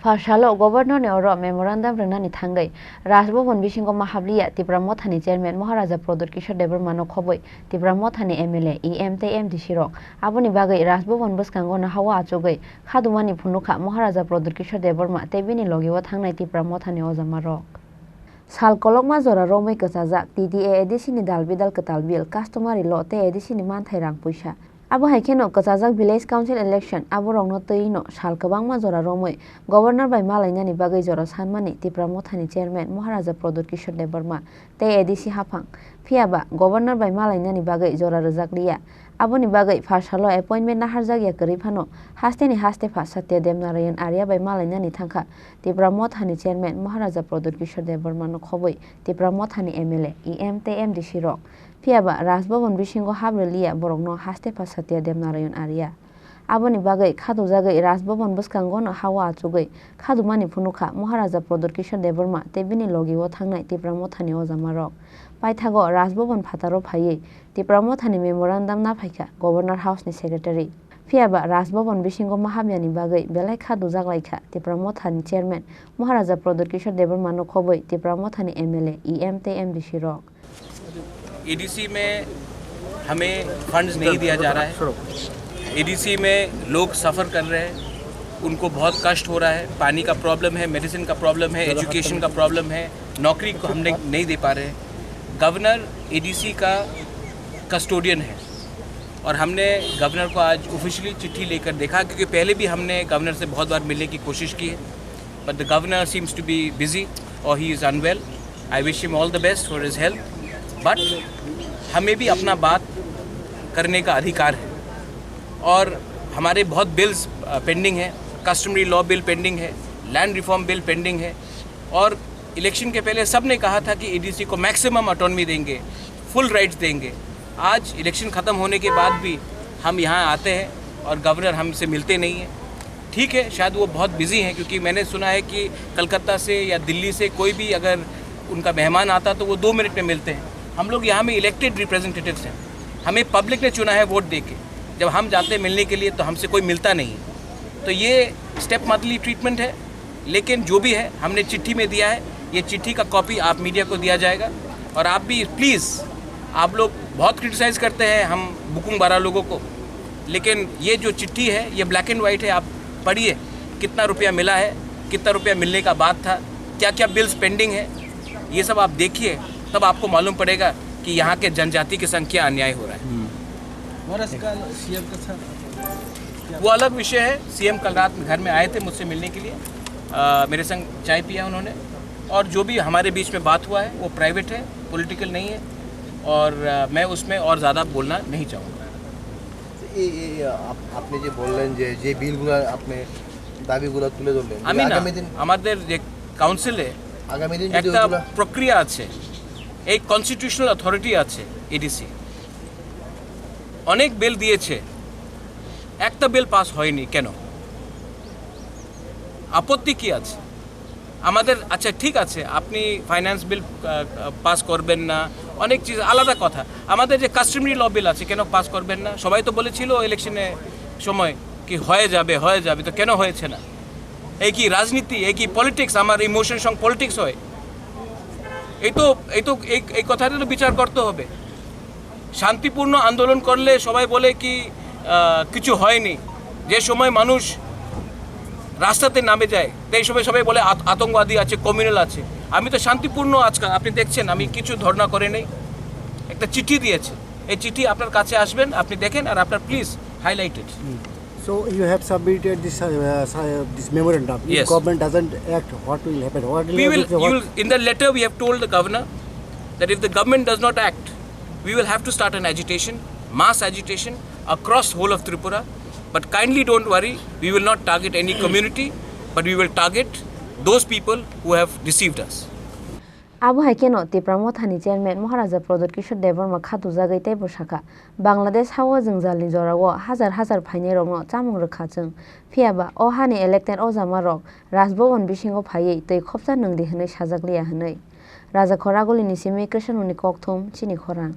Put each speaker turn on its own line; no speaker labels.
Farsalo Governor Neoro Memorandum Renani Tangai, Rasbovon Bishingo Mahablia, Tibramothani Chairman Maharaja Prodot Kishore Debarmano Khoboi, Tibramothani MLA, EMTM Dishirok, Aboni Bagai, Rasbovon Buskangona Hawa Achogai, Hadumani Punuka, Maharaja Prodot Kishore Debarma, Tebini Logiwa Tangai Tibramothani Ozamarok. Sal kolok mazora romai kesazak TTA edisi ni dalbidal ketalbil customary law te edisi ni manthai rang puisa. Abo haikeno kesazak village council election abo rongno teino sal kebang mazora romai governor by malainani bagai jora sanmani Tibramothani chairman Maharaja Prodot Kishore Debarma te edisi hapang. Phiaba governor by malainani bagai jora rejakliya. Aboni bagai farsalo appointment na harjagya kerifano haste fa Satya Demnarayan Arya by malainani thangka Tibramothani chairman Maharaja Prodot Kishore Debarma no khoboi Tibramothani MLA EMTM Dishirok Phiaba Rasbovon Bishingo habreliya borokno haste fa Satya Demnarayan Arya Aboni bagai khadu jagai Rasbovon buskangono hawa achugai khadumani phunuka Maharaja Prodot Kishore Debarma tebini logiwo thangnai Tibramothani ojamarok Paithago Rasbovon Phataro Phaye Tibramothani Memorandum na phaika Governor House ni Secretary Phiaba Rasbovon Bishingo Mahabyani bagai belai khadu jaglaikha Tibramothani Chairman Maharaja Prodot Kishore Debarma no khoboi Tibramothani MLA EMTM Dishirok
ADC में हमें funds नहीं दिया जा रहा है। ADC में लोग सफ़र कर रहे हैं, उनको बहुत कष्ट हो रहा है। पानी का प्रॉब्लम है, मेडिसिन का प्रॉब्लम है, एजुकेशन का प्रॉब्लम है, नौकरी को हम नहीं दे पा रहे हैं। गवर्नर एडीसी का कस्टोडियन है और हमने गवर्नर को आज ऑफिशियली चिट्ठी लेकर देखा, क्योंकि पहले भी हमने गवर्नर से बहुत बार मिलने की कोशिश की है, but the governor seems to be busy और he is unwell. I wish him all the best for his health, but हमें भी अपना बात करने का अधिकार है और हमारे बहुत बिल्स पेंडिंग हैं। कस्टमरी लॉ बिल पेंडिंग है, लैंड रिफॉर्म बिल पेंडिंग है और इलेक्शन के पहले सब ने कहा था कि एडीसी को मैक्सिमम ऑटोनॉमी देंगे, फुल राइट्स देंगे। आज इलेक्शन ख़त्म होने के बाद भी हम यहाँ आते हैं और गवर्नर हमसे मिलते नहीं हैं। ठीक है, शायद वो बहुत बिजी हैं, क्योंकि मैंने सुना है कि कलकत्ता से या दिल्ली से कोई भी अगर उनका मेहमान आता तो वो 2 मिनट में मिलते हैं। हम लोग यहाँ में इलेक्टेड रिप्रेजेंटेटिव्स हैं, हमें पब्लिक ने चुना है वोट देके। जब हम जाते हैं मिलने के लिए तो हमसे कोई मिलता नहीं है। तो ये स्टेप मदली ट्रीटमेंट है, लेकिन जो भी है हमने चिट्ठी में दिया है। ये चिट्ठी का कॉपी आप मीडिया को दिया जाएगा और आप भी प्लीज़, आप लोग बहुत क्रिटिसाइज़ करते हैं हम बुकुंग बारा लोगों को, लेकिन ये जो चिट्ठी है ये ब्लैक एंड वाइट है। आप पढ़िए कितना रुपया मिला है, कितना रुपया मिलने का बात था, क्या क्या बिल्स पेंडिंग है, ये सब आप देखिए, तब आपको मालूम पड़ेगा कि यहाँ के जनजाति की संख्या अन्याय हो रहा है। वो अलग विषय है। सीएम कल रात घर में आए थे मुझसे मिलने के लिए, मेरे संग चाय पिया उन्होंने, और जो भी हमारे बीच में बात हुआ है वो प्राइवेट है, पॉलिटिकल नहीं है और मैं उसमें और ज़्यादा बोलना नहीं चाहूँगा।
আপনি যে বললেন যে বিলগুলো আপনি দাবিগুলো তুলে ধরলেন,
আগামী দিন আমাদের যে কাউন্সিলে
আগামী দিন
একটা প্রক্রিয়া আছে, एक কনস্টিটিউশনাল অথরিটি আছে এডিসি, অনেক বিল দিয়েছে, একটা বিল পাস হয়নি কেন? আপত্তি কি আছে আমাদের? আচ্ছা ঠিক আছে, আপনি ফাইন্যান্স বিল পাস করবেন না, অনেক চিজ আলাদা কথা। আমাদের যে কাস্টমারি ল বিল আছে কেন পাস করবেন না? সবাই তো বলেছিল ইলেকশনে সময় কি হয়ে যাবে, তো কেন হয়েছে না? এই কি রাজনীতি, এই কি পলিটিক্স? আমার ইমোশন সঙ্গে পলিটিক্স হয়? এই কথাটা তো বিচার করতে হবে। শান্তিপূর্ণ আন্দোলন করলে সবাই বলে কি কিছু হয়নি, যে সময় মানুষ রাস্তাতে নামে যায় সেই সময় সবাই বলে আতঙ্কবাদী আছে, কমিউনাল আছে। আমি তো শান্তিপূর্ণ, আজকাল আপনি দেখছেন আমি কিছু ধর্ণা করে নেই, একটা চিঠি দিয়েছে। এই চিঠি আপনার কাছে আসবেন, আপনি দেখেন আর আপনার please highlighted.
So you have submitted this memorandum.
Yes.
If government doesn't act, what will happen?
In the letter we have told the governor that if the government does not act, we will have to start an agitation, mass agitation across whole of Tripura. But kindly don't worry, we will not target any community, but we will target those people who have deceived us.
Abu Haikeno Tibramothani Chairman Maharaja Prodot Kishore Debarma khadu jagai tei bosaka Bangladesh hawa jeng jalni jorago hazar phaine rokno chamung rokha chung phiaba o hani elected o jamarok Rasbovon Bishingo phaiye tei khopsa nungdi hwnoi sajakliya hwnoi Raja Khoragoli ni simi Krishnamuni Kokthum chini khorang